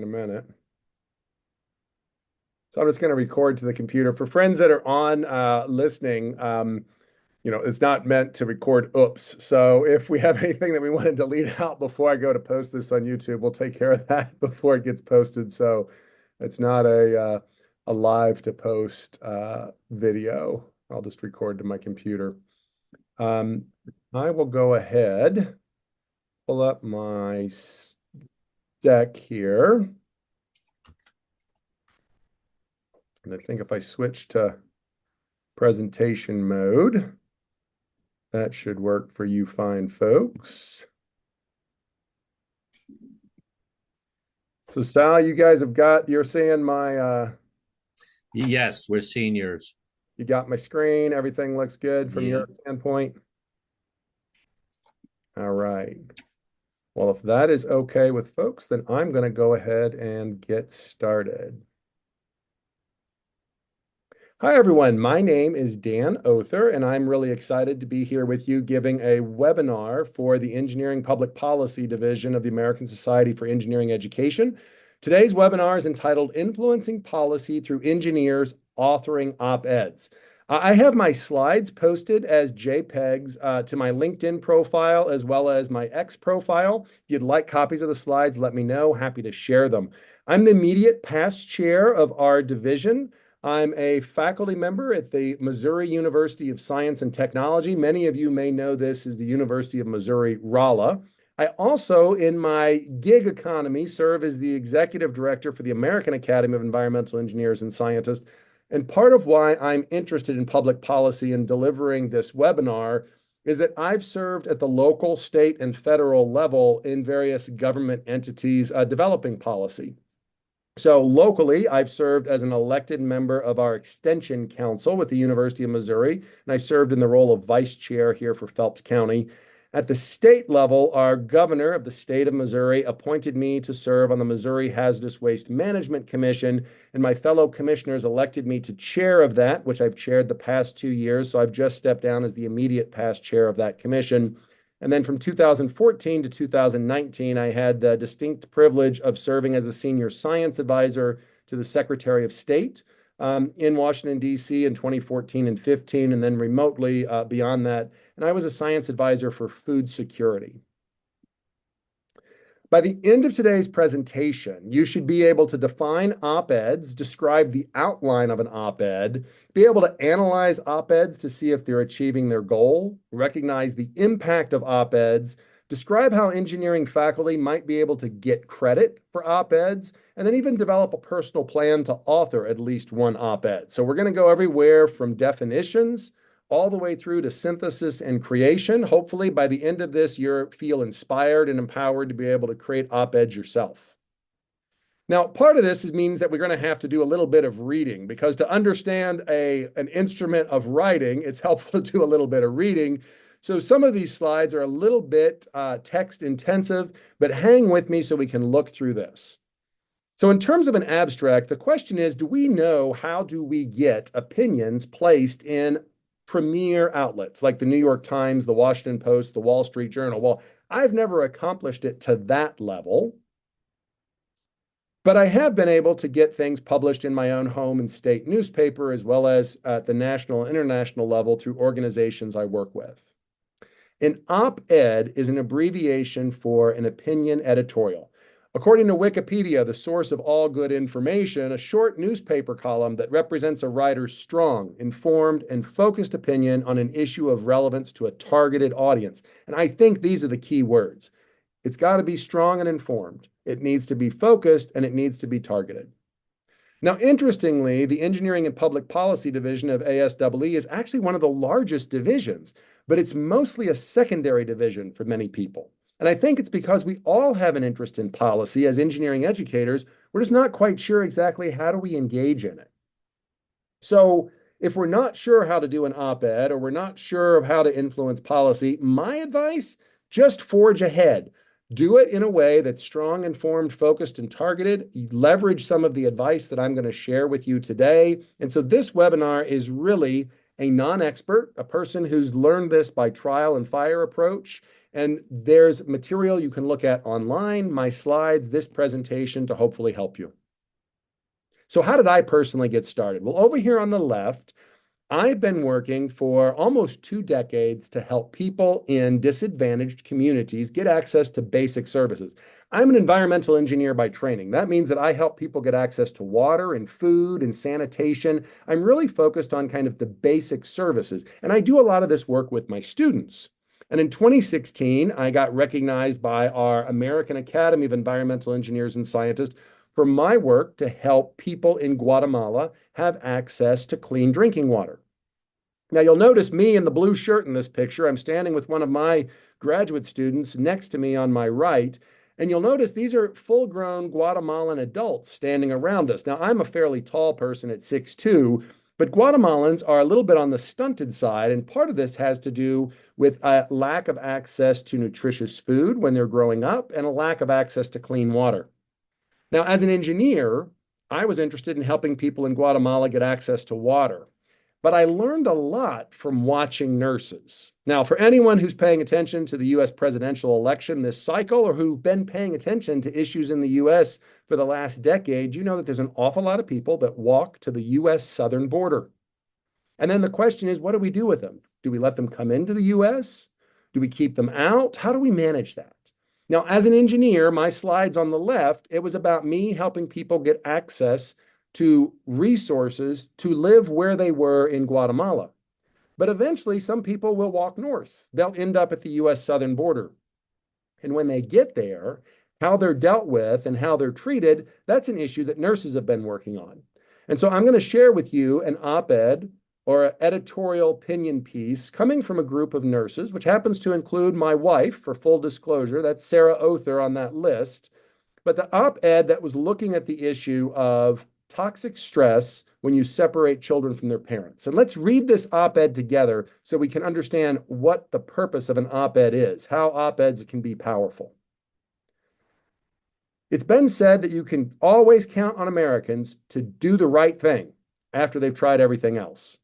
minute. So I'm just going to record to the computer. For friends that are on listening, it's not meant to record oops. So if we have anything that we want to delete out before I go to post this on YouTube, we'll take care of that before it gets posted. So it's not a live to post video. I'll just record to my computer. I will go ahead, pull up my deck here. And I think if I switch to presentation mode, that should work for you fine folks. So Sal, you guys have got, you're seeing my... Yes, we're seeing yours. You got my screen, everything looks good from your standpoint? All right. Well, if that is okay with folks, then I'm going to go ahead and get started. Hi, everyone. My name is Dan Other, and I'm really excited to be here with you giving a webinar for the Engineering Public Policy Division of the American Society for Engineering Education. Today's webinar is entitled Influencing Policy Through Engineers Authoring Op-Eds. I have my slides posted as JPEGs to my LinkedIn profile as well as my X profile. If you'd like copies of the slides, let me know. Happy to share them. I'm the immediate past chair of our division. I'm a faculty member at the Missouri University of Science and Technology. Many of you may know this as the University of Missouri-Rolla. I also, in my gig economy, serve as the executive director for the American Academy of Environmental Engineers and Scientists. And part of why I'm interested in public policy and delivering this webinar is that I've served at the local, state, and federal level in various government entities developing policy. So locally, I've served as an elected member of our Extension Council with the University of Missouri, and I served in the role of vice chair here for Phelps County. At the state level, our governor of the state of Missouri appointed me to serve on the Missouri Hazardous Waste Management Commission, and my fellow commissioners elected me to chair of that, which I've chaired the past 2 years, so I've just stepped down as the immediate past chair of that commission. And then from 2014 to 2019, I had the distinct privilege of serving as a senior science advisor to the Secretary of State in Washington, D.C. in 2014 and 15, and then remotely beyond that. And I was a science advisor for food security. By the end of today's presentation, you should be able to define op-eds, describe the outline of an op-ed, be able to analyze op-eds to see if they're achieving their goal, recognize the impact of op-eds, describe how engineering faculty might be able to get credit for op-eds, and then even develop a personal plan to author at least one op-ed. So we're going to go everywhere from definitions all the way through to synthesis and creation. Hopefully, by the end of this, you feel inspired and empowered to be able to create op-eds yourself. Now, part of this means that we're going to have to do a little bit of reading, because to understand an instrument of writing, it's helpful to do a little bit of reading. So some of these slides are a little bit text intensive, but hang with me so we can look through this. So in terms of an abstract, the question is, do we know how do we get opinions placed in premier outlets like the New York Times, the Washington Post, the Wall Street Journal? Well, I've never accomplished it to that level, but I have been able to get things published in my own home and state newspaper, as well as at the national and international level through organizations I work with. An op-ed is an abbreviation for an opinion editorial. According to Wikipedia, the source of all good information, a short newspaper column that represents a writer's strong, informed, and focused opinion on an issue of relevance to a targeted audience. And I think these are the key words. It's got to be strong and informed. It needs to be focused, and it needs to be targeted. Now, interestingly, the Engineering and Public Policy Division of ASEE is actually one of the largest divisions, but it's mostly a secondary division for many people. And I think it's because we all have an interest in policy as engineering educators. We're just not quite sure exactly how do we engage in it. So if we're not sure how to do an op-ed, or we're not sure of how to influence policy, my advice, just forge ahead. Do it in a way that's strong, informed, focused, and targeted. Leverage some of the advice that I'm going to share with you today. And so this webinar is really a non-expert, a person who's learned this by trial and fire approach. And there's material you can look at online, my slides, this presentation to hopefully help you. So how did I personally get started? Well, over here on the left, I've been working for almost 2 decades to help people in disadvantaged communities get access to basic services. I'm an environmental engineer by training. That means that I help people get access to water and food and sanitation. I'm really focused on kind of the basic services, and I do a lot of this work with my students. And in 2016, I got recognized by our American Academy of Environmental Engineers and Scientists for my work to help people in Guatemala have access to clean drinking water. Now, you'll notice me in the blue shirt in this picture. I'm standing with one of my graduate students next to me on my right. And you'll notice these are full-grown Guatemalan adults standing around us. Now, I'm a fairly tall person at 6'2", but Guatemalans are a little bit on the stunted side, and part of this has to do with a lack of access to nutritious food when they're growing up and a lack of access to clean water. Now, as an engineer, I was interested in helping people in Guatemala get access to water, but I learned a lot from watching nurses. Now, for anyone who's paying attention to the US presidential election this cycle, or who've been paying attention to issues in the US for the last decade, you know that there's an awful lot of people that walk to the US southern border. And then the question is, what do we do with them? Do we let them come into the US? Do we keep them out? How do we manage that? Now, as an engineer, my slides on the left, it was about me helping people get access to resources to live where they were in Guatemala. But eventually, some people will walk north. They'll end up at the US southern border. And when they get there, how they're dealt with and how they're treated, that's an issue that nurses have been working on. And so I'm going to share with you an op-ed or an editorial opinion piece coming from a group of nurses, which happens to include my wife, for full disclosure. That's Sarah Oather on that list. But the op-ed that was looking at the issue of toxic stress when you separate children from their parents. And let's read this op-ed together so we can understand what the purpose of an op-ed is, how op-eds can be powerful. It's been said that you can always count on Americans to do the right thing after they've tried everything else.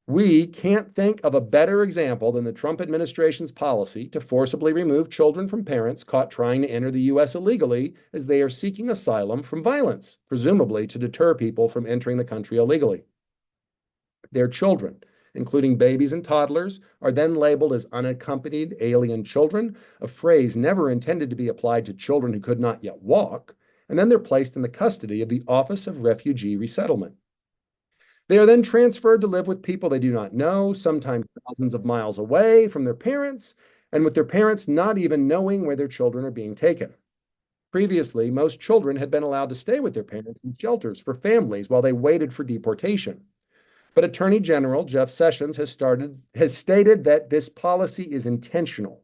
We can't think of a better example than the Trump administration's policy to forcibly remove children from parents caught trying to enter the U.S. illegally as they are seeking asylum from violence, presumably to deter people from entering the country illegally. Their children, including babies and toddlers, are then labeled as unaccompanied alien children, a phrase never intended to be applied to children who could not yet walk, and then they're placed in the custody of the Office of Refugee Resettlement. They are then transferred to live with people they do not know, sometimes thousands of miles away from their parents, and with their parents not even knowing where their children are being taken. Previously, most children had been allowed to stay with their parents in shelters for families while they waited for deportation. But Attorney General Jeff Sessions has stated that this policy is intentional.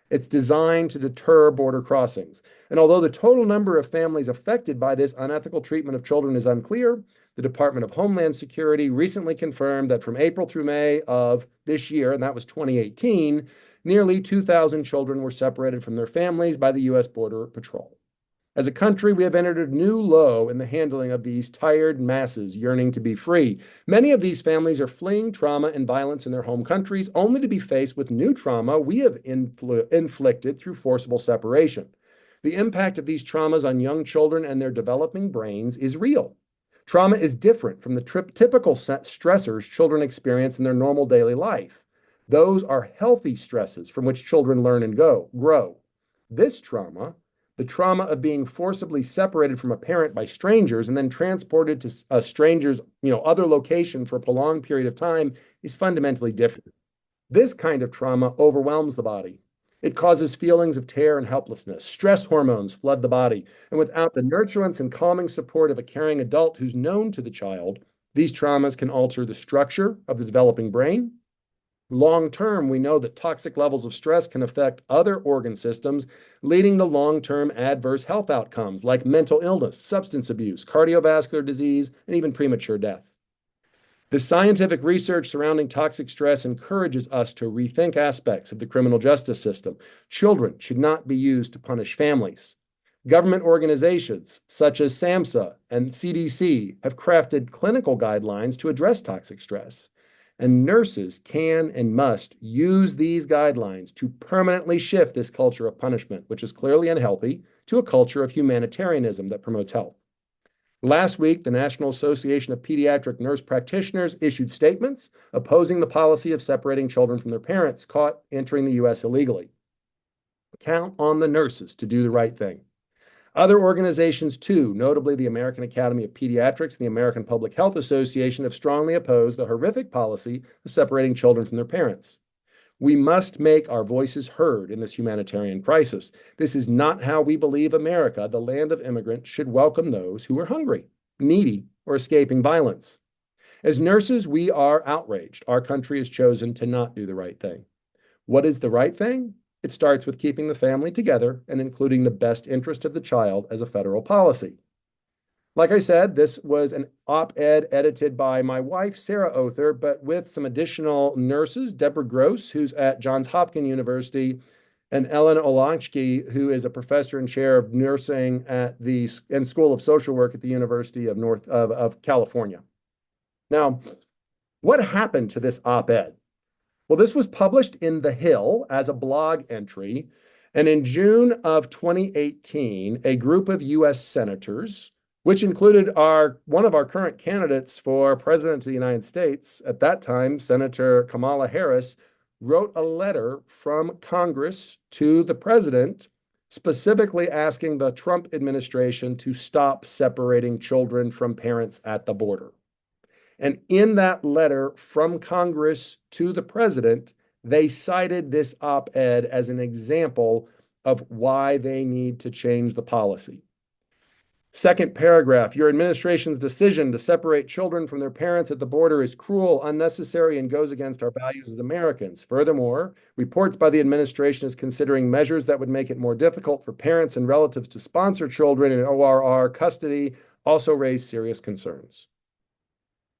It's designed to deter border crossings. And although the total number of families affected by this unethical treatment of children is unclear, the Department of Homeland Security recently confirmed that from April through May of this year, and that was 2018, nearly 2,000 children were separated from their families by the U.S. Border Patrol. As a country, we have entered a new low in the handling of these tired masses yearning to be free. Many of these families are fleeing trauma and violence in their home countries, only to be faced with new trauma we have inflicted through forcible separation. The impact of these traumas on young children and their developing brains is real. Trauma is different from the typical stressors children experience in their normal daily life. Those are healthy stresses from which children learn and grow. This trauma, the trauma of being forcibly separated from a parent by strangers and then transported to a stranger's, other location for a prolonged period of time, is fundamentally different. This kind of trauma overwhelms the body. It causes feelings of terror and helplessness. Stress hormones flood the body. And without the nurturance and calming support of a caring adult who's known to the child, these traumas can alter the structure of the developing brain. Long term, we know that toxic levels of stress can affect other organ systems, leading to long-term adverse health outcomes like mental illness, substance abuse, cardiovascular disease, and even premature death. The scientific research surrounding toxic stress encourages us to rethink aspects of the criminal justice system. Children should not be used to punish families. Government organizations such as SAMHSA and CDC have crafted clinical guidelines to address toxic stress. And nurses can and must use these guidelines to permanently shift this culture of punishment, which is clearly unhealthy, to a culture of humanitarianism that promotes health. Last week, the National Association of Pediatric Nurse Practitioners issued statements opposing the policy of separating children from their parents caught entering the U.S. illegally. Count on the nurses to do the right thing. Other organizations, too, notably the American Academy of Pediatrics and the American Public Health Association, have strongly opposed the horrific policy of separating children from their parents. We must make our voices heard in this humanitarian crisis. This is not how we believe America, the land of immigrants, should welcome those who are hungry, needy, or escaping violence. As nurses, we are outraged. Our country has chosen to not do the right thing. What is the right thing? It starts with keeping the family together and including the best interest of the child as a federal policy. Like I said, this was an op-ed edited by my wife, Sarah Oather, but with some additional nurses, Deborah Gross, who's at Johns Hopkins University, and Ellen Olanchky, who is a professor and chair of nursing at the School of Social Work at the University of California. Now, what happened to this op-ed? Well, this was published in The Hill as a blog entry, and in June of 2018, a group of U.S. senators, which included one of our current candidates for president of the United States at that time, Senator Kamala Harris, wrote a letter from Congress to the president, specifically asking the Trump administration to stop separating children from parents at the border. And in that letter from Congress to the president, they cited this op-ed as an example of why they need to change the policy. Second paragraph, your administration's decision to separate children from their parents at the border is cruel, unnecessary, and goes against our values as Americans. Furthermore, reports by the administration is considering measures that would make it more difficult for parents and relatives to sponsor children in ORR custody also raise serious concerns.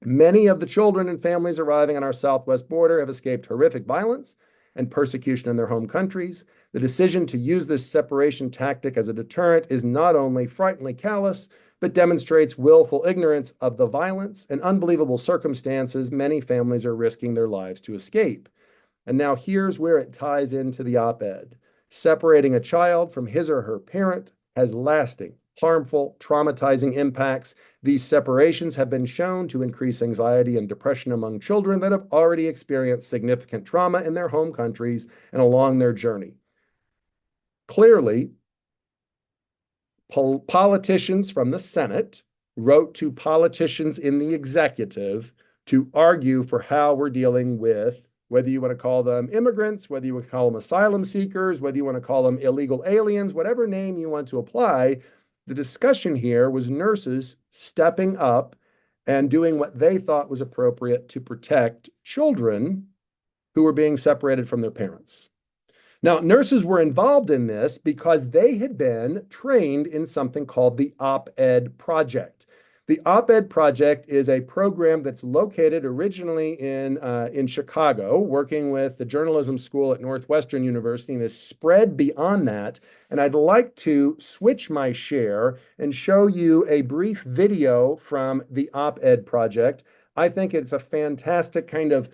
Many of the children and families arriving on our southwest border have escaped horrific violence and persecution in their home countries. The decision to use this separation tactic as a deterrent is not only frighteningly callous, but demonstrates willful ignorance of the violence and unbelievable circumstances many families are risking their lives to escape. And now here's where it ties into the op-ed. Separating a child from his or her parent has lasting, harmful, traumatizing impacts. These separations have been shown to increase anxiety and depression among children that have already experienced significant trauma in their home countries and along their journey. Clearly, politicians from the Senate wrote to politicians in the executive to argue for how we're dealing with, whether you want to call them immigrants, whether you want to call them asylum seekers, whether you want to call them illegal aliens, whatever name you want to apply. The discussion here was nurses stepping up and doing what they thought was appropriate to protect children who were being separated from their parents. Now, nurses were involved in this because they had been trained in something called the Op-Ed Project. The Op-Ed Project is a program that's located originally in Chicago, working with the journalism school at Northwestern University, and has spread beyond that. And I'd like to switch my share and show you a brief video from the Op-Ed Project. I think it's a fantastic kind of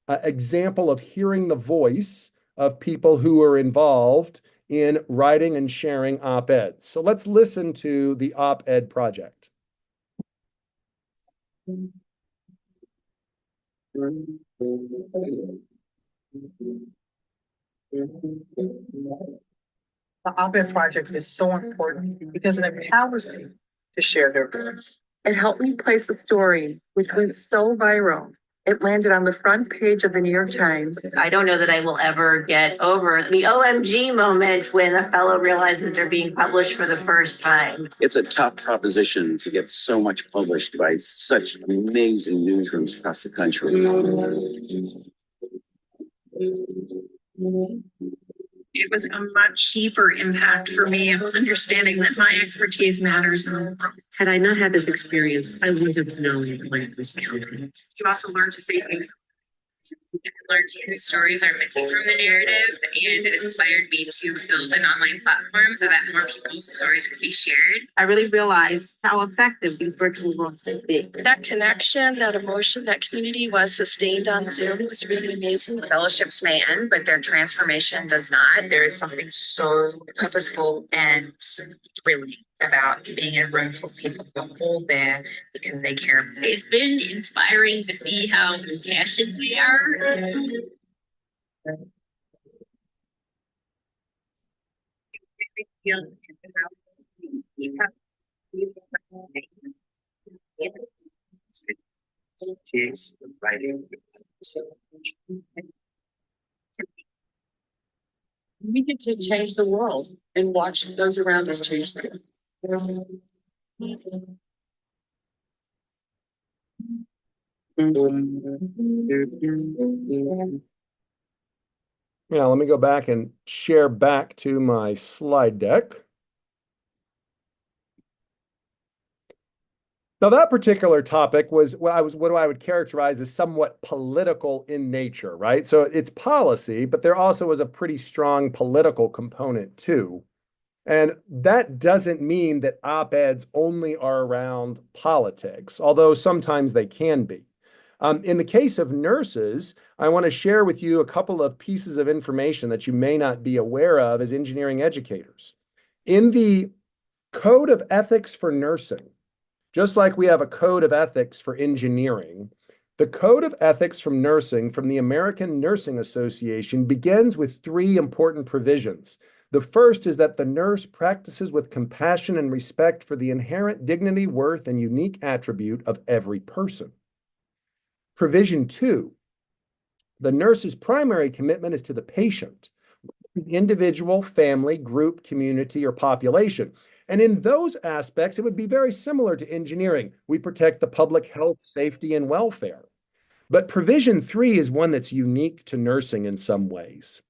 example of hearing the voice of people who are involved in writing and sharing op-eds. So let's listen to the Op-Ed Project. The Op-Ed Project is so important because it empowers me to share their voice. It helped me place a story which went so viral. It landed on the front page of the New York Times. I don't know that I will ever get over the OMG moment when a fellow realizes they're being published for the first time. It's a tough proposition to get so much published by such amazing newsrooms across the country. It was a much deeper impact for me of understanding that my expertise matters in the world. Had I not had this experience, I wouldn't have known when it was counted. You also learn to say things Learned whose stories are missing from the narrative, and it inspired me to build an online platform so that more people's stories could be shared. I really realized how effective these virtual rooms could be. That connection, that emotion, that community was sustained on Zoom was really amazing. Fellowships may end, but their transformation does not. There is something so purposeful and thrilling about being in a room full of people who hold there because they care. It's been inspiring to see how compassionate they are. We get to change the world and watch those around us change the world. Yeah, let me go back and share back to my slide deck. Now, that particular topic was what I would characterize as somewhat political in nature, right? So it's policy, but there also was a pretty strong political component too. And that doesn't mean that op-eds only are around politics, although sometimes they can be. In the case of nurses, I want to share with you a couple of pieces of information that you may not be aware of as engineering educators. In the Code of Ethics for Nursing, just like we have a code of ethics for engineering, the Code of Ethics from Nursing from the American Nursing Association begins with three important provisions. The first is that the nurse practices with compassion and respect for the inherent dignity, worth, and unique attribute of every person. Provision 2, the nurse's primary commitment is to the patient, the individual, family, group, community, or population. And in those aspects, it would be very similar to engineering. We protect the public health, safety, and welfare. But provision 3 is one that's unique to nursing in some ways.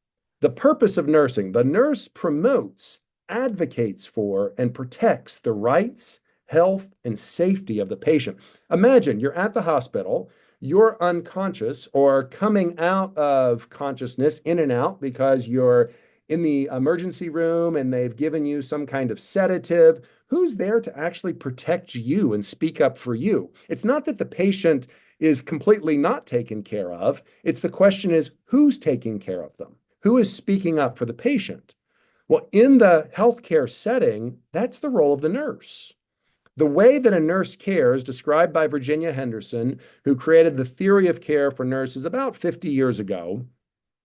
The purpose of nursing, the nurse promotes, advocates for, and protects the rights, health, and safety of the patient. Imagine you're at the hospital, you're unconscious or coming out of consciousness, in and out, because you're in the emergency room and they've given you some kind of sedative. Who's there to actually protect you and speak up for you? It's not that the patient is completely not taken care of. It's the question is, who's taking care of them? Who is speaking up for the patient? Well, in the healthcare setting, that's the role of the nurse. The way that a nurse cares, described by Virginia Henderson, who created the theory of care for nurses about 50 years ago,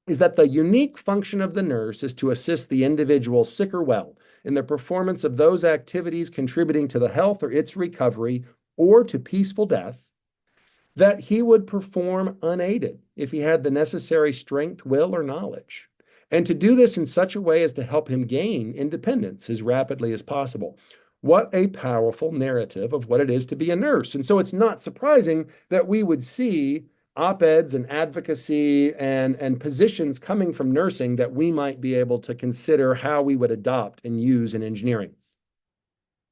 is that the unique function of the nurse is to assist the individual, sick or well, in the performance of those activities contributing to the health or its recovery or to peaceful death, that he would perform unaided if he had the necessary strength, will, or knowledge, and to do this in such a way as to help him gain independence as rapidly as possible. What a powerful narrative of what it is to be a nurse. And so it's not surprising that we would see op-eds and advocacy and positions coming from nursing that we might be able to consider how we would adopt and use in engineering.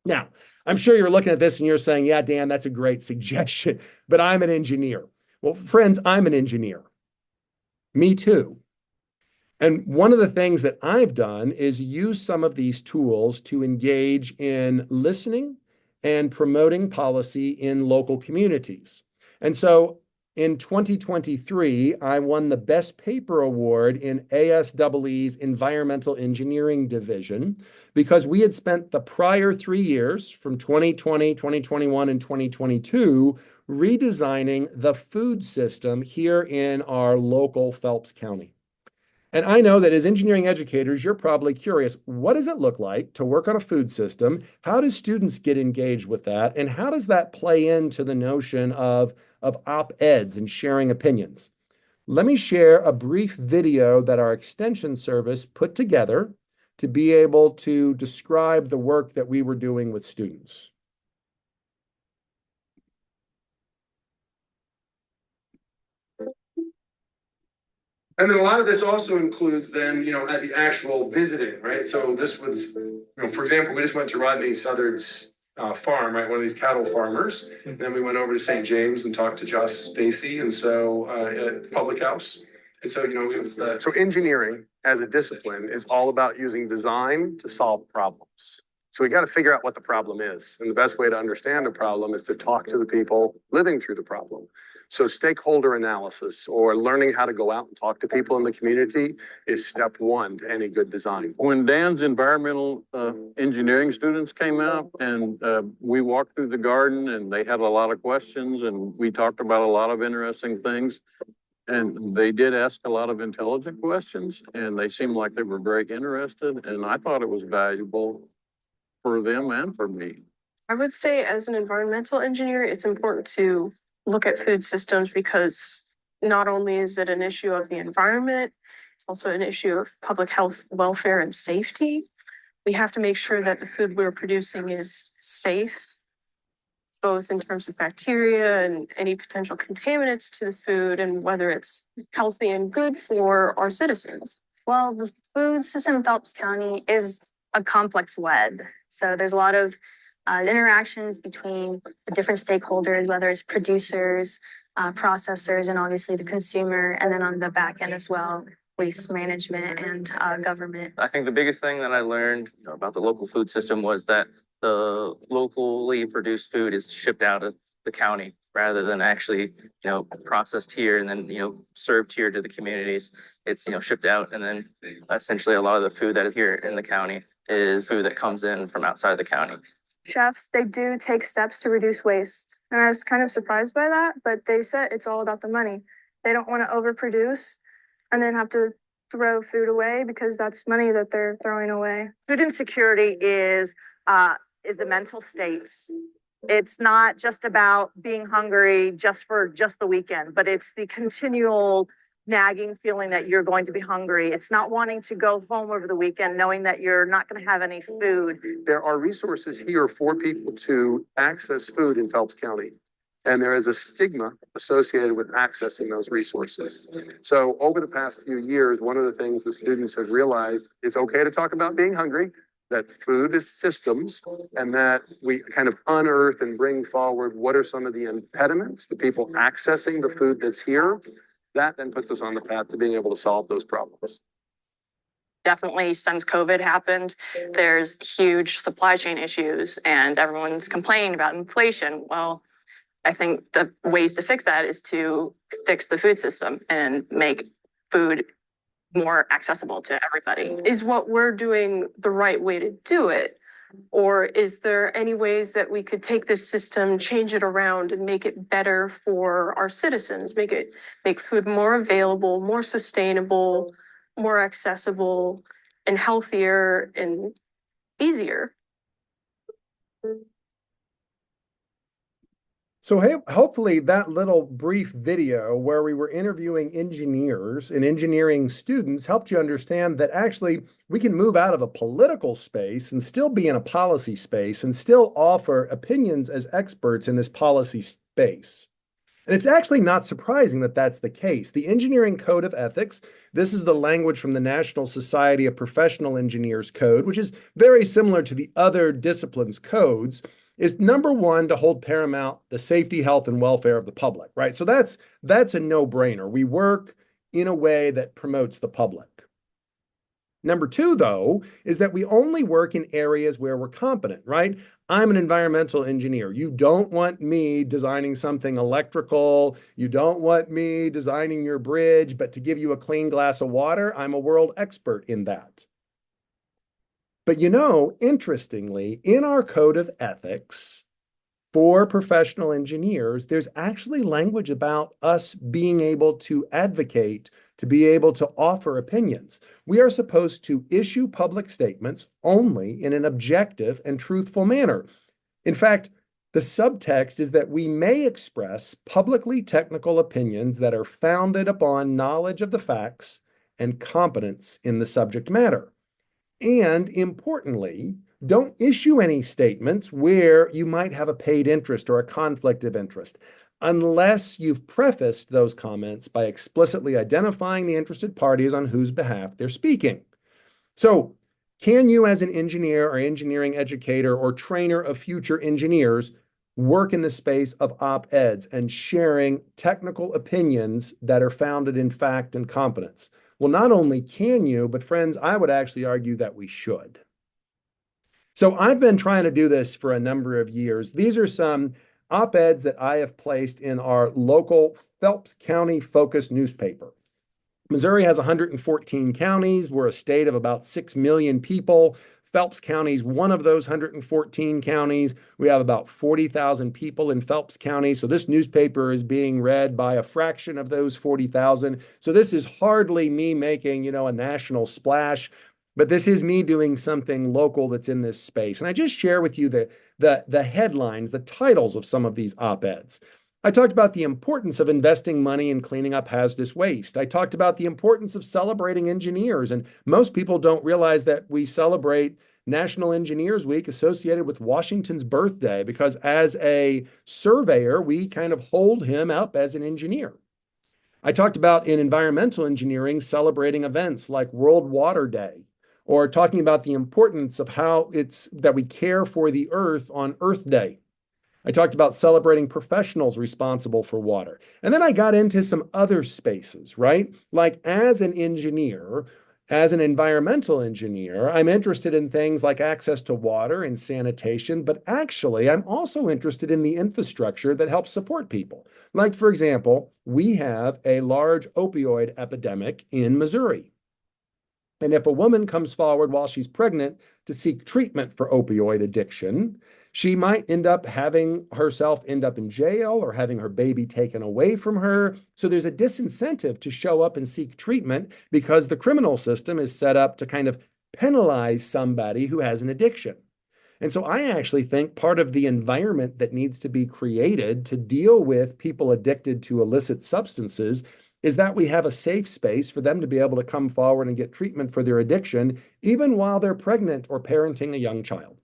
Now, I'm sure you're looking at this and you're saying, yeah, Dan, that's a great suggestion, but I'm an engineer. Well, friends, I'm an engineer. Me too. And one of the things that I've done is use some of these tools to engage in listening and promoting policy in local communities. And so in 2023, I won the Best Paper Award in ASEE's Environmental Engineering Division because we had spent the prior 3 years, from 2020, 2021, and 2022, redesigning the food system here in our local Phelps County. And I know that as engineering educators, you're probably curious, what does it look like to work on a food system? How do students get engaged with that? And how does that play into the notion of op-eds and sharing opinions? Let me share a brief video that our extension service put together to be able to describe the work that we were doing with students. And then a lot of this also includes then, at the actual visiting, right? So this was, for example, we just went to Rodney Southard's farm, right? One of these cattle farmers. And then we went over to St. James and talked to Josh Stacy, and so at Public House. And so, it was that. So engineering as a discipline is all about using design to solve problems. So we got to figure out what the problem is. And the best way to understand the problem is to talk to the people living through the problem. So stakeholder analysis or learning how to go out and talk to people in the community is step one to any good design. When Dan's environmental engineering students came out and we walked through the garden and they had a lot of questions and we talked about a lot of interesting things. And they did ask a lot of intelligent questions and they seemed like they were very interested. And I thought it was valuable for them and for me. I would say as an environmental engineer, it's important to look at food systems because not only is it an issue of the environment, it's also an issue of public health, welfare, and safety. We have to make sure that the food we're producing is safe, both in terms of bacteria and any potential contaminants to the food, and whether it's healthy and good for our citizens. Well, the food system in Phelps County is a complex web. So there's a lot of interactions between the different stakeholders, whether it's producers, processors, and obviously the consumer, and then on the back end as well, waste management and government. I think the biggest thing that I learned about the local food system was that the locally produced food is shipped out of the county rather than actually, processed here and then, served here to the communities. It's, shipped out, and then essentially a lot of the food that is here in the county is food that comes in from outside the county. Chefs, they do take steps to reduce waste. And I was kind of surprised by that, but they said it's all about the money. They don't want to overproduce and then have to throw food away because that's money that they're throwing away. Food insecurity is a mental state. It's not just about being hungry just for the weekend, but it's the continual nagging feeling that you're going to be hungry. It's not wanting to go home over the weekend knowing that you're not going to have any food. There are resources here for people to access food in Phelps County. And there is a stigma associated with accessing those resources. So over the past few years, one of the things the students have realized is okay to talk about being hungry, that food is systems, and that we kind of unearth and bring forward what are some of the impediments to people accessing the food that's here. That then puts us on the path to being able to solve those problems. Definitely, since COVID happened, there's huge supply chain issues and everyone's complaining about inflation. Well, I think the ways to fix that is to fix the food system and make food more accessible to everybody. Is what we're doing the right way to do it? Or is there any ways that we could take this system, change it around and make it better for our citizens, make food more available, more sustainable, more accessible, and healthier and easier? So hopefully that little brief video where we were interviewing engineers and engineering students helped you understand that actually we can move out of a political space and still be in a policy space and still offer opinions as experts in this policy space. And it's actually not surprising that that's the case. The Engineering Code of Ethics, this is the language from the National Society of Professional Engineers Code, which is very similar to the other disciplines' codes, is number one, to hold paramount the safety, health, and welfare of the public, right? So that's a no-brainer. We work in a way that promotes the public. Number two, though, is that we only work in areas where we're competent, right? I'm an environmental engineer. You don't want me designing something electrical. You don't want me designing your bridge, but to give you a clean glass of water, I'm a world expert in that. But interestingly, in our code of ethics for professional engineers, there's actually language about us being able to advocate, to be able to offer opinions. We are supposed to issue public statements only in an objective and truthful manner. In fact, the subtext is that we may express publicly technical opinions that are founded upon knowledge of the facts and competence in the subject matter. And importantly, don't issue any statements where you might have a paid interest or a conflict of interest, unless you've prefaced those comments by explicitly identifying the interested parties on whose behalf they're speaking. So Can you, as an engineer or engineering educator or trainer of future engineers, work in the space of op-eds and sharing technical opinions that are founded in fact and competence? Well, not only can you, but friends, I would actually argue that we should. So I've been trying to do this for a number of years. These are some op-eds that I have placed in our local Phelps County focused newspaper. Missouri has 114 counties. We're a state of about 6 million people. Phelps County is one of those 114 counties. We have about 40,000 people in Phelps County. So this newspaper is being read by a fraction of those 40,000. So this is hardly me making, a national splash, but this is me doing something local that's in this space. And I just share with you the headlines, the titles of some of these op-eds. I talked about the importance of investing money in cleaning up hazardous waste. I talked about the importance of celebrating engineers. And most people don't realize that we celebrate National Engineers Week associated with Washington's birthday, because as a surveyor, we kind of hold him up as an engineer. I talked about in environmental engineering, celebrating events like World Water Day, or talking about the importance of how it's that we care for the earth on Earth Day. I talked about celebrating professionals responsible for water. And then I got into some other spaces, right? Like as an engineer, as an environmental engineer, I'm interested in things like access to water and sanitation, but actually I'm also interested in the infrastructure that helps support people. Like, for example, we have a large opioid epidemic in Missouri. And if a woman comes forward while she's pregnant to seek treatment for opioid addiction, she might having herself end up in jail or having her baby taken away from her. So there's a disincentive to show up and seek treatment because the criminal system is set up to kind of penalize somebody who has an addiction. And so I actually think part of the environment that needs to be created to deal with people addicted to illicit substances is that we have a safe space for them to be able to come forward and get treatment for their addiction, even while they're pregnant or parenting a young child.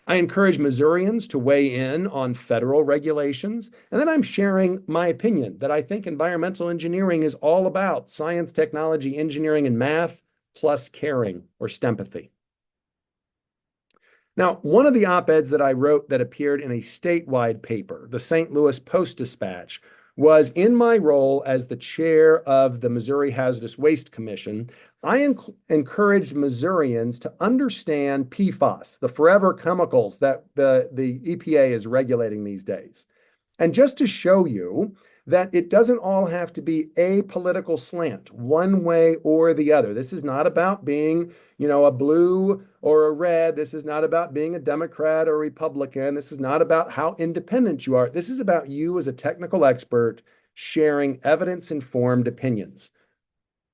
I encourage Missourians to weigh in on federal regulations, and then I'm sharing my opinion that I think environmental engineering is all about science, technology, engineering, and math, plus caring or STEMpathy. Now, one of the op-eds that I wrote that appeared in a statewide paper, the St. Louis Post-Dispatch, was in my role as the chair of the Missouri Hazardous Waste Commission. I encouraged Missourians to understand PFAS, the forever chemicals that the EPA is regulating these days. And just to show you that it doesn't all have to be a political slant, one way or the other. This is not about being, a blue or a red. This is not about being a Democrat or Republican. This is not about how independent you are. This is about you as a technical expert sharing evidence-informed opinions.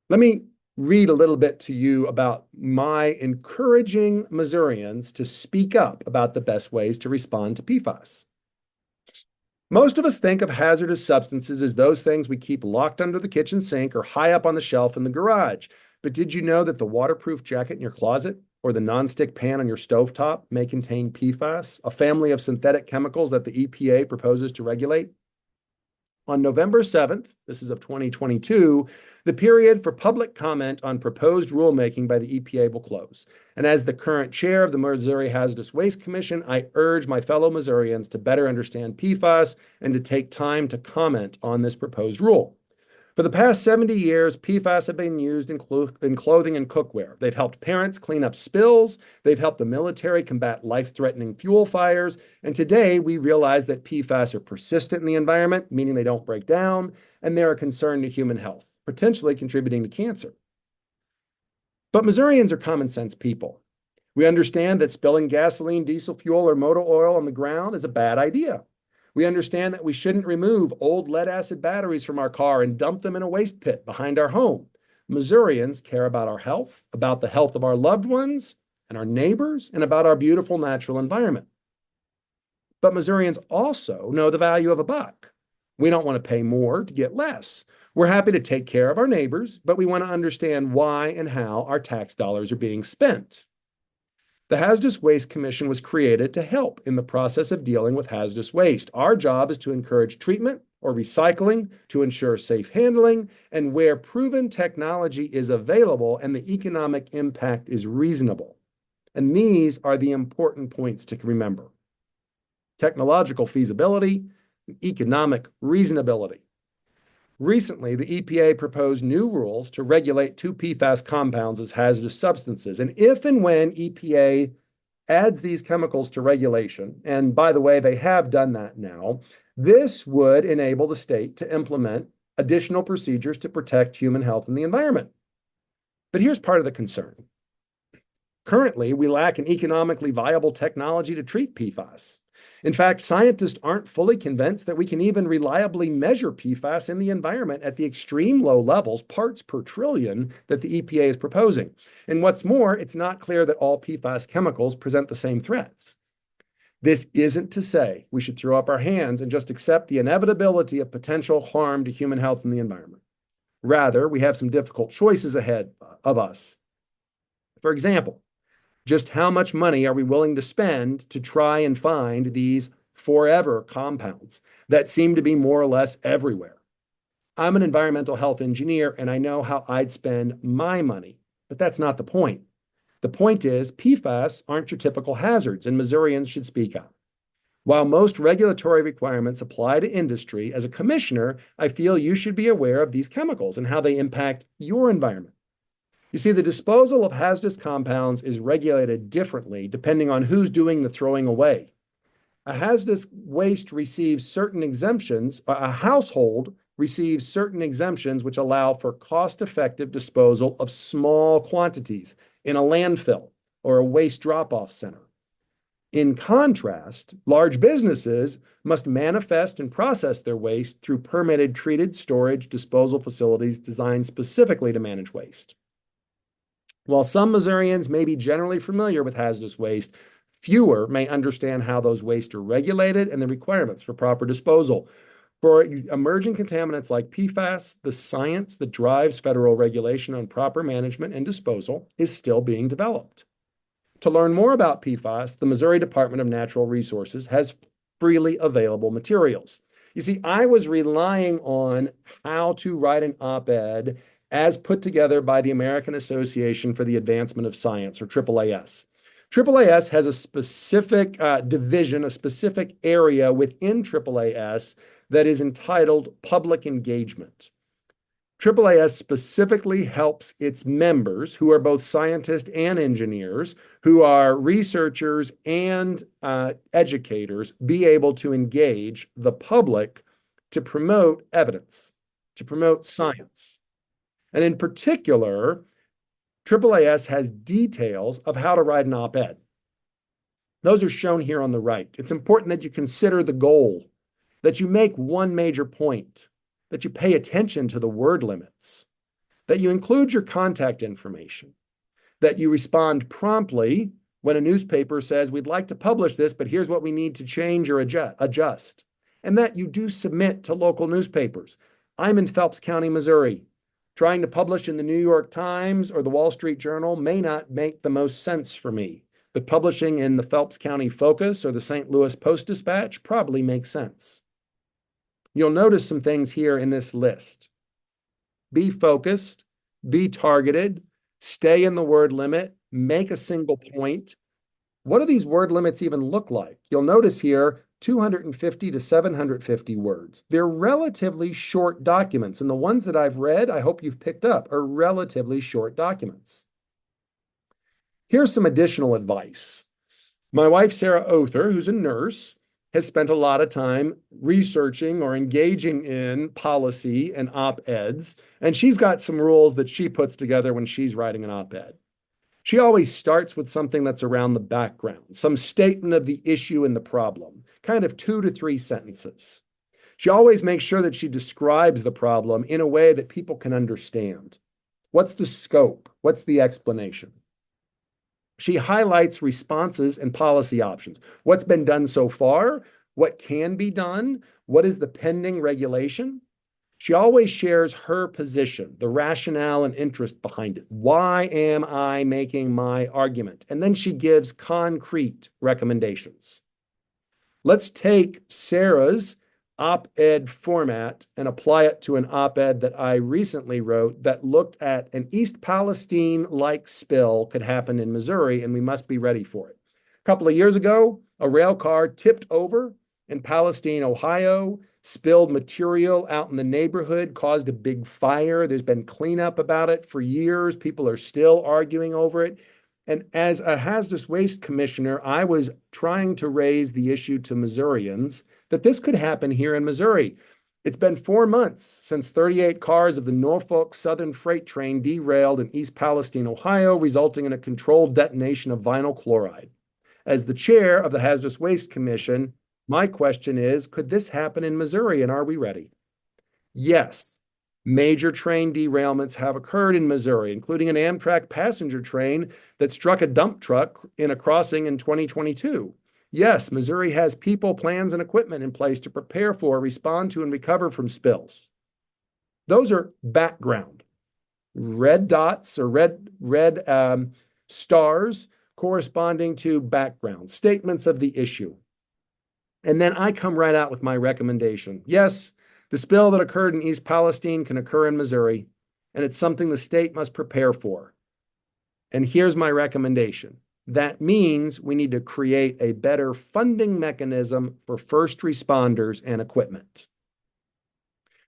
Let me read a little bit to you about my encouraging Missourians to speak up about the best ways to respond to PFAS. Most of us think of hazardous substances as those things we keep locked under the kitchen sink or high up on the shelf in the garage. But did you know that the waterproof jacket in your closet or the nonstick pan on your stovetop may contain PFAS, a family of synthetic chemicals that the EPA proposes to regulate? On November 7th, this is of 2022, the period for public comment on proposed rulemaking by the EPA will close. And as the current chair of the Missouri Hazardous Waste Commission, I urge my fellow Missourians to better understand PFAS and to take time to comment on this proposed rule. For the past 70 years, PFAS have been used in clothing and cookware. They've helped parents clean up spills. They've helped the military combat life-threatening fuel fires. And today, we realize that PFAS are persistent in the environment, meaning they don't break down, and they're a concern to human health, potentially contributing to cancer. But Missourians are common sense people. We understand that spilling gasoline, diesel fuel, or motor oil on the ground is a bad idea. We understand that we shouldn't remove old lead-acid batteries from our car and dump them in a waste pit behind our home. Missourians care about our health, about the health of our loved ones and our neighbors, and about our beautiful natural environment. But Missourians also know the value of a buck. We don't want to pay more to get less. We're happy to take care of our neighbors, but we want to understand why and how our tax dollars are being spent. The Hazardous Waste Commission was created to help in the process of dealing with hazardous waste. Our job is to encourage treatment or recycling, to ensure safe handling, and where proven technology is available and the economic impact is reasonable. And these are the important points to remember: technological feasibility, and economic reasonability. Recently, the EPA proposed new rules to regulate two PFAS compounds as hazardous substances. And if and when EPA adds these chemicals to regulation, and by the way, they have done that now, this would enable the state to implement additional procedures to protect human health and the environment. But here's part of the concern. Currently, we lack an economically viable technology to treat PFAS. In fact, scientists aren't fully convinced that we can even reliably measure PFAS in the environment at the extreme low levels, parts per trillion, that the EPA is proposing. And what's more, it's not clear that all PFAS chemicals present the same threats. This isn't to say we should throw up our hands and just accept the inevitability of potential harm to human health and the environment. Rather, we have some difficult choices ahead of us. For example, just how much money are we willing to spend to try and find these forever compounds that seem to be more or less everywhere? I'm an environmental health engineer, and I know how I'd spend my money, but that's not the point. The point is PFAS aren't your typical hazards, and Missourians should speak up. While most regulatory requirements apply to industry, as a commissioner, I feel you should be aware of these chemicals and how they impact your environment. You see, the disposal of hazardous compounds is regulated differently depending on who's doing the throwing away. A hazardous waste receives certain exemptions. A household receives certain exemptions which allow for cost-effective disposal of small quantities in a landfill or a waste drop-off center. In contrast, large businesses must manifest and process their waste through permitted treated storage disposal facilities designed specifically to manage waste. While some Missourians may be generally familiar with hazardous waste, fewer may understand how those wastes are regulated and the requirements for proper disposal. For emerging contaminants like PFAS, the science that drives federal regulation on proper management and disposal is still being developed. To learn more about PFAS, the Missouri Department of Natural Resources has freely available materials. You see, I was relying on how to write an op-ed as put together by the American Association for the Advancement of Science, or AAAS. AAAS has a specific division, a specific area within AAAS that is entitled Public Engagement. AAAS specifically helps its members, who are both scientists and engineers, who are researchers and educators, be able to engage the public to promote evidence, to promote science. And in particular, AAAS has details of how to write an op-ed. Those are shown here on the right. It's important that you consider the goal, that you make one major point, that you pay attention to the word limits, that you include your contact information, that you respond promptly when a newspaper says, we'd like to publish this, but here's what we need to change or adjust, and that you do submit to local newspapers. I'm in Phelps County, Missouri. Trying to publish in the New York Times or the Wall Street Journal may not make the most sense for me, but publishing in the Phelps County Focus or the St. Louis Post-Dispatch probably makes sense. You'll notice some things here in this list. Be focused, be targeted, stay in the word limit, make a single point. What do these word limits even look like? You'll notice here 250 to 750 words. They're relatively short documents, and the ones that I've read, I hope you've picked up, are relatively short documents. Here's some additional advice. My wife, Sarah Other, who's a nurse, has spent a lot of time researching or engaging in policy and op-eds, and she's got some rules that she puts together when she's writing an op-ed. She always starts with something that's around the background, some statement of the issue and the problem, kind of 2 to 3 sentences. She always makes sure that she describes the problem in a way that people can understand. What's the scope? What's the explanation? She highlights responses and policy options. What's been done so far? What can be done? What is the pending regulation? She always shares her position, the rationale and interest behind it. Why am I making my argument? And then she gives concrete recommendations. Let's take Sarah's op-ed format and apply it to an op-ed that I recently wrote that looked at an East Palestine-like spill could happen in Missouri, and we must be ready for it. A couple of years ago, a rail car tipped over in Palestine, Ohio, spilled material out in the neighborhood, caused a big fire. There's been cleanup about it for years. People are still arguing over it. And as a hazardous waste commissioner, I was trying to raise the issue to Missourians that this could happen here in Missouri. It's been 4 months since 38 cars of the Norfolk Southern Freight Train derailed in East Palestine, Ohio, resulting in a controlled detonation of vinyl chloride. As the chair of the Hazardous Waste Commission, my question is, could this happen in Missouri, and are we ready? Yes. Major train derailments have occurred in Missouri, including an Amtrak passenger train that struck a dump truck in a crossing in 2022. Yes, Missouri has people, plans, and equipment in place to prepare for, respond to, and recover from spills. Those are background. Red dots or red stars corresponding to background, statements of the issue. And then I come right out with my recommendation. Yes, the spill that occurred in East Palestine can occur in Missouri, and it's something the state must prepare for. And here's my recommendation. That means we need to create a better funding mechanism for first responders and equipment.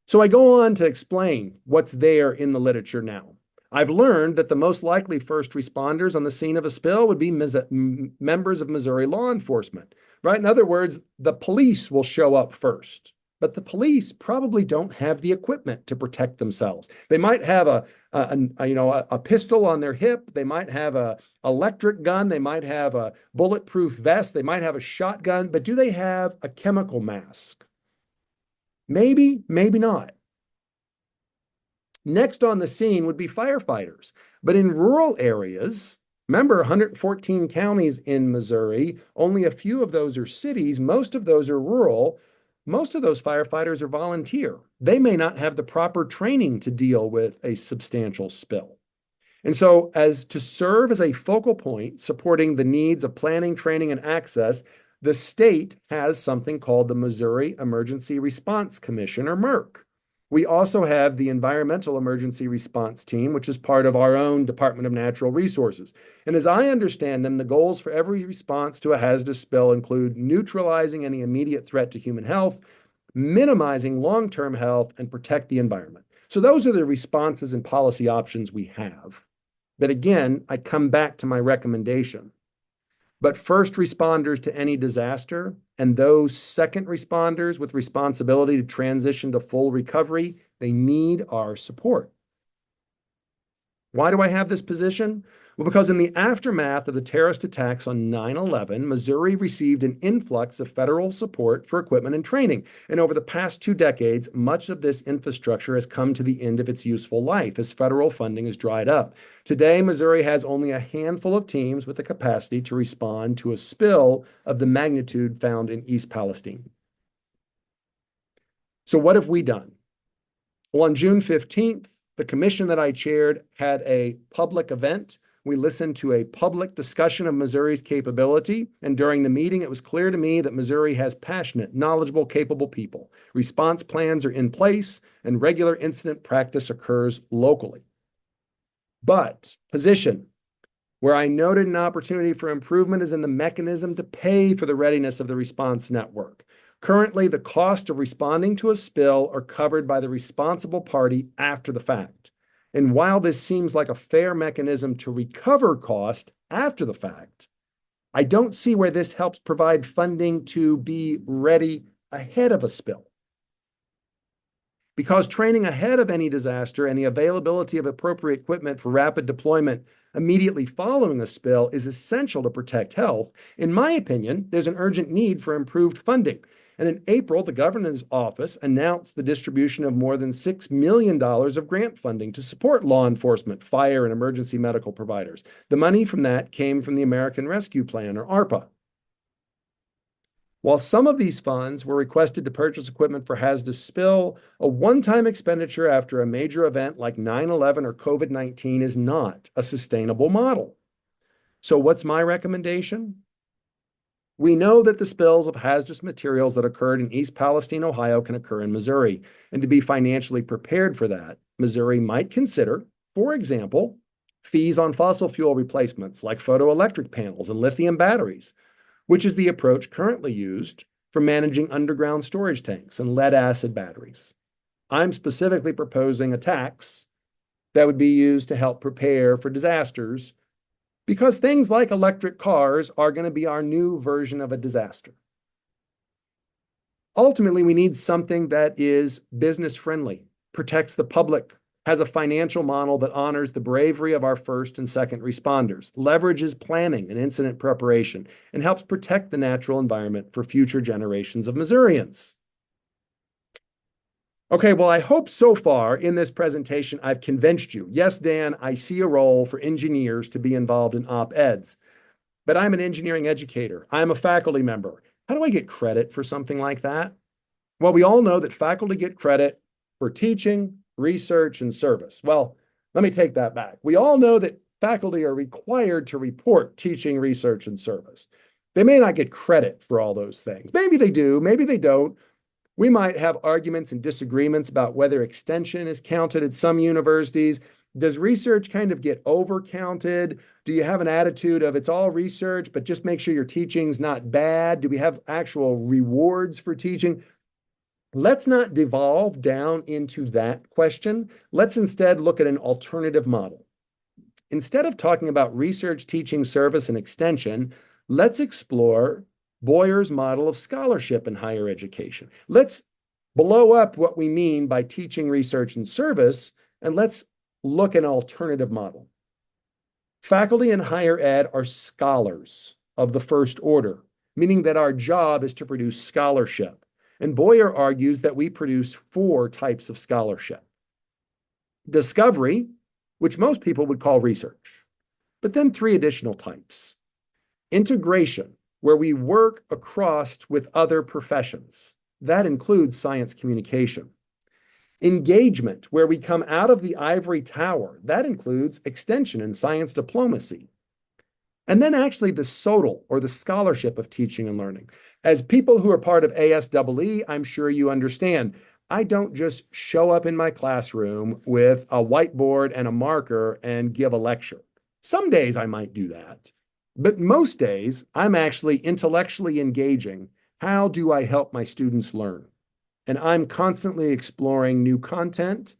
So I go on to explain what's there in the literature now. I've learned that the most likely first responders on the scene of a spill would be members of Missouri law enforcement, right? In other words, the police will show up first. But the police probably don't have the equipment to protect themselves. They might have a pistol on their hip. They might have an electric gun. They might have a bulletproof vest. They might have a shotgun. But do they have a chemical mask? Maybe, maybe not. Next on the scene would be firefighters. But in rural areas, remember 114 counties in Missouri, only a few of those are cities. Most of those are rural. Most of those firefighters are volunteer. They may not have the proper training to deal with a substantial spill. And so as to serve as a focal point supporting the needs of planning, training, and access, the state has something called the Missouri Emergency Response Commission, or MERC. We also have the Environmental Emergency Response Team, which is part of our own Department of Natural Resources. And as I understand them, the goals for every response to a hazardous spill include neutralizing any immediate threat to human health, minimizing long-term health, and protect the environment. So those are the responses and policy options we have. But again, I come back to my recommendation. But first responders to any disaster and those second responders with responsibility to transition to full recovery, they need our support. Why do I have this position? Well, because in the aftermath of the terrorist attacks on 9/11, Missouri received an influx of federal support for equipment and training. And over the past 2 decades, much of this infrastructure has come to the end of its useful life as federal funding has dried up. Today, Missouri has only a handful of teams with the capacity to respond to a spill of the magnitude found in East Palestine. So what have we done? Well, on June 15th, the commission that I chaired had a public event. We listened to a public discussion of Missouri's capability, and during the meeting, it was clear to me that Missouri has passionate, knowledgeable, capable people. Response plans are in place, and regular incident practice occurs locally. But position, where I noted an opportunity for improvement, is in the mechanism to pay for the readiness of the response network. Currently, the cost of responding to a spill are covered by the responsible party after the fact. And while this seems like a fair mechanism to recover cost after the fact, I don't see where this helps provide funding to be ready ahead of a spill. Because training ahead of any disaster and the availability of appropriate equipment for rapid deployment immediately following a spill is essential to protect health, in my opinion, there's an urgent need for improved funding. And in April, the governor's office announced the distribution of more than $6 million of grant funding to support law enforcement, fire, and emergency medical providers. The money from that came from the American Rescue Plan, or ARPA. While some of these funds were requested to purchase equipment for hazardous spill, a one-time expenditure after a major event like 9/11 or COVID-19 is not a sustainable model. So what's my recommendation? We know that the spills of hazardous materials that occurred in East Palestine, Ohio, can occur in Missouri. And to be financially prepared for that, Missouri might consider, for example, fees on fossil fuel replacements like photoelectric panels and lithium batteries, which is the approach currently used for managing underground storage tanks and lead-acid batteries. I'm specifically proposing a tax that would be used to help prepare for disasters, because things like electric cars are going to be our new version of a disaster. Ultimately, we need something that is business friendly, protects the public, has a financial model that honors the bravery of our first and second responders, leverages planning and incident preparation, and helps protect the natural environment for future generations of Missourians. Okay, well, I hope so far in this presentation I've convinced you. Yes, Dan, I see a role for engineers to be involved in op-eds, but I'm an engineering educator. I'm a faculty member. How do I get credit for something like that? Well, we all know that faculty get credit for teaching, research, and service. Well, let me take that back. We all know that faculty are required to report teaching, research, and service. They may not get credit for all those things. Maybe they do, maybe they don't. We might have arguments and disagreements about whether extension is counted at some universities. Does research kind of get overcounted? Do you have an attitude of it's all research, but just make sure your teaching's not bad? Do we have actual rewards for teaching? Let's not devolve down into that question. Let's instead look at an alternative model. Instead of talking about research, teaching, service, and extension, let's explore Boyer's model of scholarship in higher education. Let's blow up what we mean by teaching, research, and service, and let's look at an alternative model. Faculty in higher ed are scholars of the first order, meaning that our job is to produce scholarship. And Boyer argues that we produce 4 types of scholarship. Discovery, which most people would call research, but then 3 additional types. Integration, where we work across with other professions. That includes science communication. Engagement, where we come out of the ivory tower. That includes extension and science diplomacy. And then actually the SOTL, or the scholarship of teaching and learning. As people who are part of ASEE, I'm sure you understand, I don't just show up in my classroom with a whiteboard and a marker and give a lecture. Some days I might do that. But most days, I'm actually intellectually engaging. How do I help my students learn? And I'm constantly exploring new content,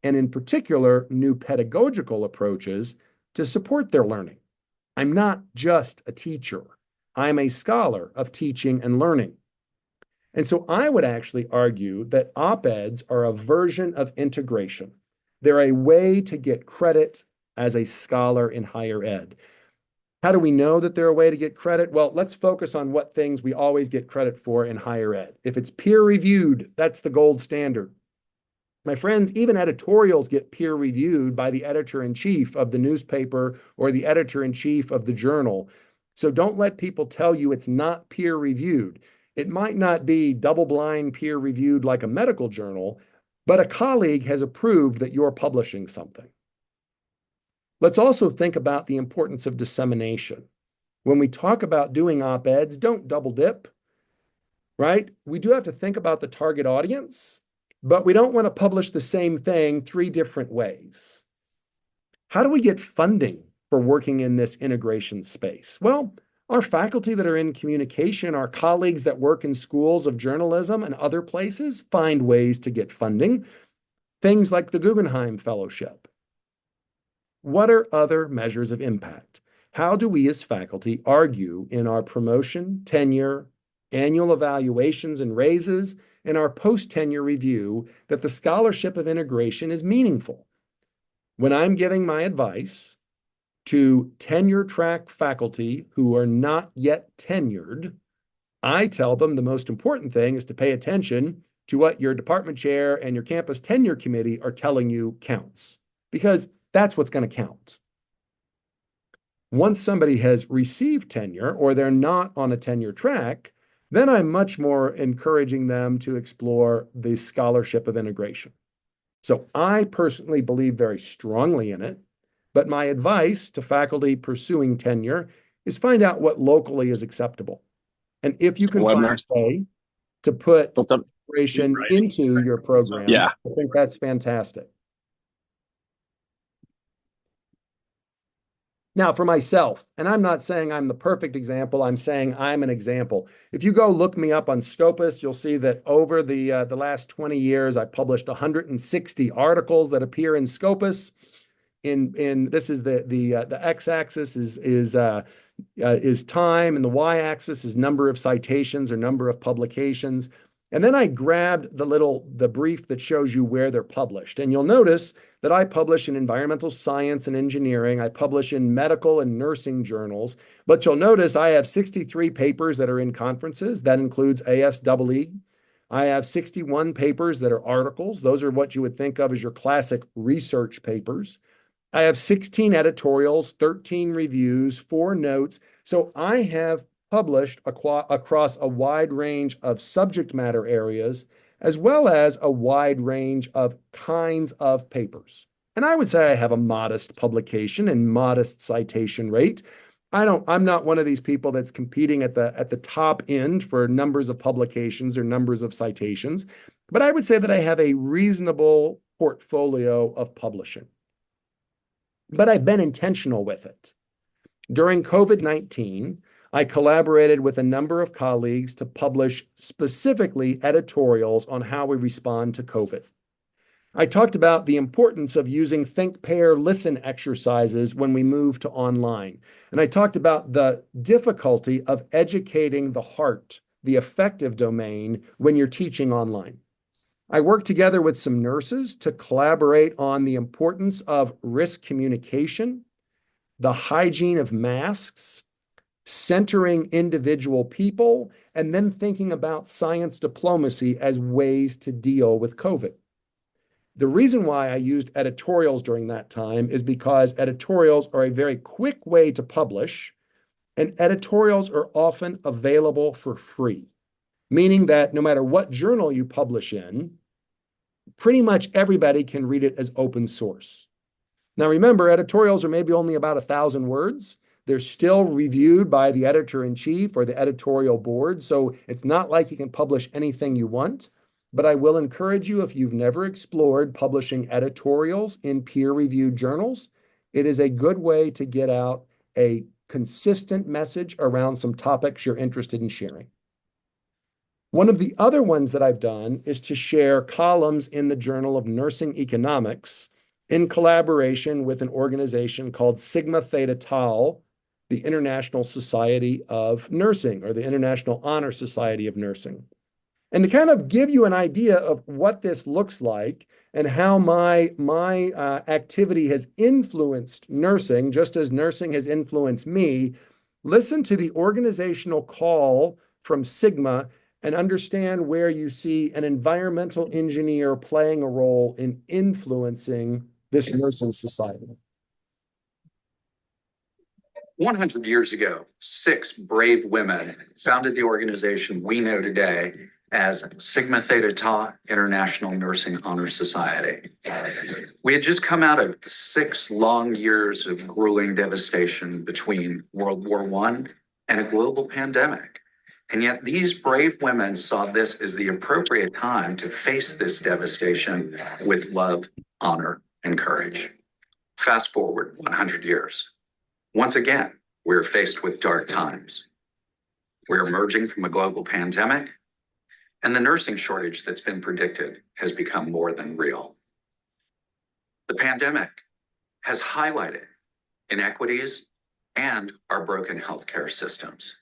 and in particular, new pedagogical approaches to support their learning. I'm not just a teacher. I'm a scholar of teaching and learning. And so I would actually argue that op-eds are a version of integration. They're a way to get credit as a scholar in higher ed. How do we know that they're a way to get credit? Well, let's focus on what things we always get credit for in higher ed. If it's peer-reviewed, that's the gold standard. My friends, even editorials get peer-reviewed by the editor-in-chief of the newspaper or the editor-in-chief of the journal. So don't let people tell you it's not peer-reviewed. It might not be double-blind peer-reviewed like a medical journal, but a colleague has approved that you're publishing something. Let's also think about the importance of dissemination. When we talk about doing op-eds, don't double dip, right? We do have to think about the target audience, but we don't want to publish the same thing 3 different ways. How do we get funding for working in this integration space? Well, our faculty that are in communication, our colleagues that work in schools of journalism and other places find ways to get funding. Things like the Guggenheim Fellowship. What are other measures of impact? How do we as faculty argue in our promotion, tenure, annual evaluations and raises, and our post-tenure review that the scholarship of integration is meaningful? When I'm giving my advice to tenure track faculty who are not yet tenured, I tell them the most important thing is to pay attention to what your department chair and your campus tenure committee are telling you counts, because that's what's going to count. Once somebody has received tenure or they're not on a tenure track, then I'm much more encouraging them to explore the scholarship of integration. So I personally believe very strongly in it, but my advice to faculty pursuing tenure is find out what locally is acceptable. And if you can find a way to put collaboration into your program, yeah, I think that's fantastic. Now, for myself, and I'm not saying I'm the perfect example, I'm saying I'm an example. If you go look me up on Scopus, you'll see that over the last 20 years, I published 160 articles that appear in Scopus. In this is the x-axis is time, and the y-axis is number of citations or number of publications. And then I grabbed the brief that shows you where they're published. And you'll notice that I publish in environmental science and engineering. I publish in medical and nursing journals. But you'll notice I have 63 papers that are in conferences. That includes ASEE. I have 61 papers that are articles. Those are what you would think of as your classic research papers. I have 16 editorials, 13 reviews, 4 notes. So I have published across a wide range of subject matter areas, as well as a wide range of kinds of papers. And I would say I have a modest publication and modest citation rate. I'm not one of these people that's competing at the top end for numbers of publications or numbers of citations, but I would say that I have a reasonable portfolio of publishing. But I've been intentional with it. During COVID-19, I collaborated with a number of colleagues to publish specifically editorials on how we respond to COVID. I talked about the importance of using think, pair, listen exercises when we move to online. And I talked about the difficulty of educating the heart, the affective domain, when you're teaching online. I worked together with some nurses to collaborate on the importance of risk communication, the hygiene of masks, centering individual people, and then thinking about science diplomacy as ways to deal with COVID. The reason why I used editorials during that time is because editorials are a very quick way to publish, and editorials are often available for free, meaning that no matter what journal you publish in, pretty much everybody can read it as open source. Now remember, editorials are maybe only about 1,000 words. They're still reviewed by the editor-in-chief or the editorial board, so it's not like you can publish anything you want. But I will encourage you, if you've never explored publishing editorials in peer-reviewed journals, it is a good way to get out a consistent message around some topics you're interested in sharing. One of the other ones that I've done is to share columns in the Journal of Nursing Economics in collaboration with an organization called Sigma Theta Tau, the International Society of Nursing, or the International Honor Society of Nursing. And to kind of give you an idea of what this looks like and how my activity has influenced nursing, just as nursing has influenced me, listen to the organizational call from Sigma and understand where you see an environmental engineer playing a role in influencing this nursing society. 100 years ago, 6 brave women founded the organization we know today as Sigma Theta Tau International Nursing Honor Society. We had just come out of 6 long years of grueling devastation between World War I and a global pandemic. And yet these brave women saw this as the appropriate time to face this devastation with love, honor, and courage. Fast forward 100 years. Once again, we're faced with dark times. We're emerging from a global pandemic, and the nursing shortage that's been predicted has become more than real. The pandemic has highlighted inequities and our broken healthcare systems.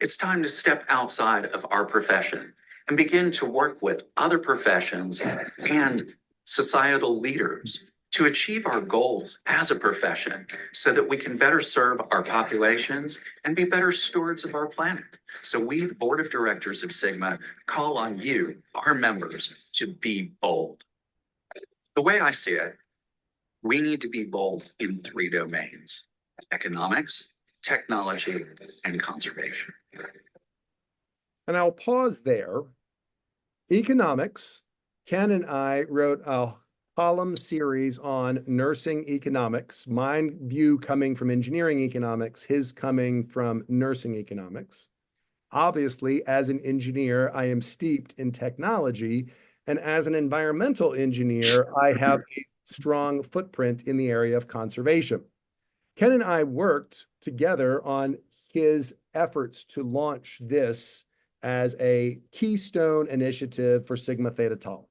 It's time to step outside of our profession and begin to work with other professions and societal leaders to achieve our goals as a profession so that we can better serve our populations and be better stewards of our planet. So we, the board of directors of Sigma, call on you, our members, to be bold. The way I see it, we need to be bold in 3 domains: economics, technology, and conservation. And I'll pause there. Economics, Ken and I wrote a column series on nursing economics, mine view coming from engineering economics, his coming from nursing economics. Obviously, as an engineer, I am steeped in technology. And as an environmental engineer, I have a strong footprint in the area of conservation. Ken and I worked together on his efforts to launch this as a keystone initiative for Sigma Theta Tau.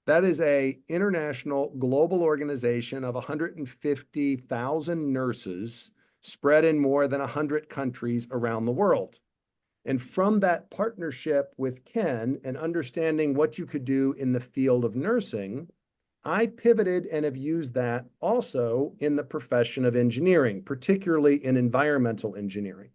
That is a international global organization of 150,000 nurses spread in more than 100 countries around the world. And from that partnership with Ken and understanding what you could do in the field of nursing, I pivoted and have used that also in the profession of engineering, particularly in environmental engineering.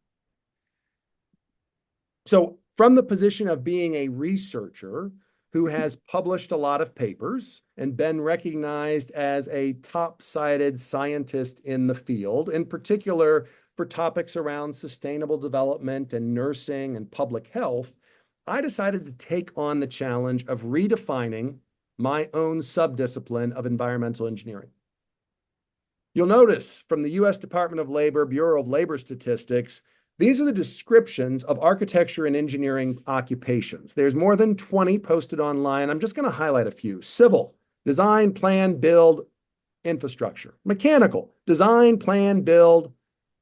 So from the position of being a researcher who has published a lot of papers and been recognized as a top-cited scientist in the field, in particular for topics around sustainable development and nursing and public health, I decided to take on the challenge of redefining my own subdiscipline of environmental engineering. You'll notice from the U.S. Department of Labor, Bureau of Labor Statistics, these are the descriptions of architecture and engineering occupations. There's more than 20 posted online. I'm just going to highlight a few. Civil, design, plan, build, infrastructure. Mechanical, design, plan, build,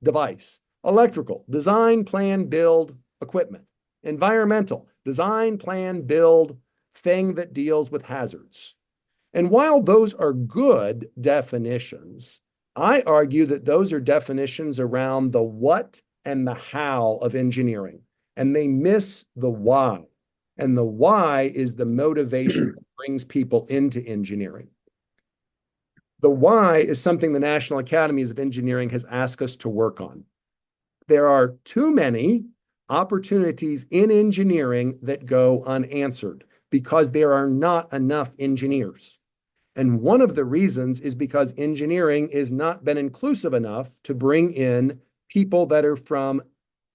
device. Electrical, design, plan, build, equipment. Environmental, design, plan, build, thing that deals with hazards. And while those are good definitions, I argue that those are definitions around the what and the how of engineering, and they miss the why. And the why is the motivation that brings people into engineering. The why is something the National Academies of Engineering has asked us to work on. There are too many opportunities in engineering that go unanswered because there are not enough engineers. And one of the reasons is because engineering has not been inclusive enough to bring in people that are from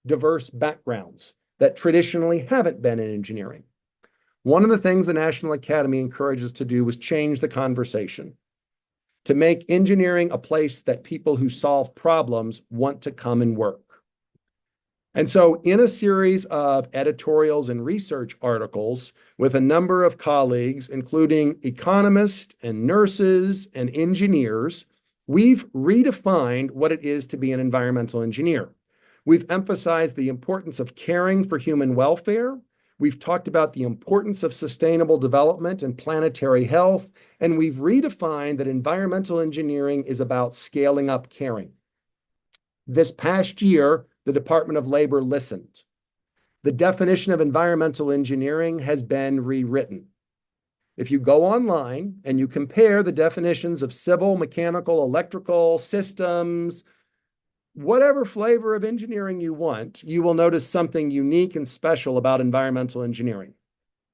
diverse backgrounds that traditionally haven't been in engineering. One of the things the National Academy encourages us to do was change the conversation, to make engineering a place that people who solve problems want to come and work. And so in a series of editorials and research articles with a number of colleagues, including economists and nurses and engineers, we've redefined what it is to be an environmental engineer. We've emphasized the importance of caring for human welfare. We've talked about the importance of sustainable development and planetary health. And we've redefined that environmental engineering is about scaling up caring. This past year, the Department of Labor listened. The definition of environmental engineering has been rewritten. If you go online and you compare the definitions of civil, mechanical, electrical, systems, whatever flavor of engineering you want, you will notice something unique and special about environmental engineering.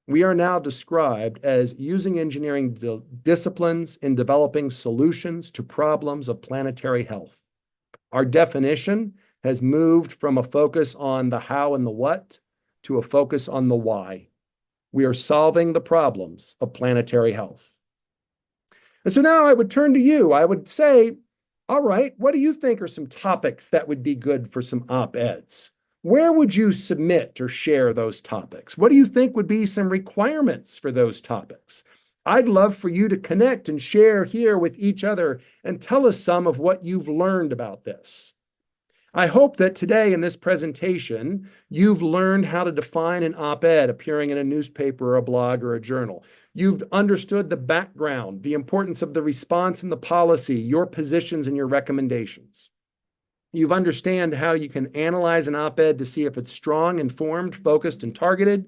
We are now described as using engineering disciplines in developing solutions to problems of planetary health. Our definition has moved from a focus on the how and the what to a focus on the why. We are solving the problems of planetary health. And so now I would turn to you. I would say, all right, what do you think are some topics that would be good for some op-eds? Where would you submit or share those topics? What do you think would be some requirements for those topics? I'd love for you to connect and share here with each other and tell us some of what you've learned about this. I hope that today in this presentation, you've learned how to define an op-ed appearing in a newspaper or a blog or a journal. You've understood the background, the importance of the response and the policy, your positions and your recommendations. You've understand how you can analyze an op-ed to see if it's strong, informed, focused, and targeted.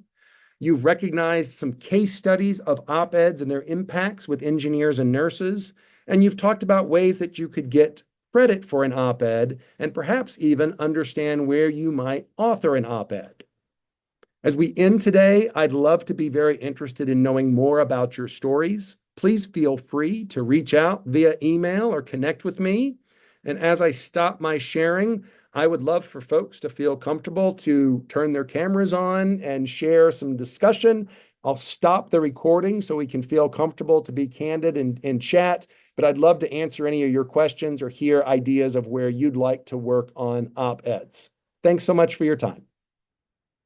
You've recognized some case studies of op-eds and their impacts with engineers and nurses. And you've talked about ways that you could get credit for an op-ed and perhaps even understand where you might author an op-ed. As we end today, I'd love to be very interested in knowing more about your stories. Please feel free to reach out via email or connect with me. And as I stop my sharing, I would love for folks to feel comfortable to turn their cameras on and share some discussion. I'll stop the recording so we can feel comfortable to be candid and chat, but I'd love to answer any of your questions or hear ideas of where you'd like to work on op-eds. Thanks so much for your time.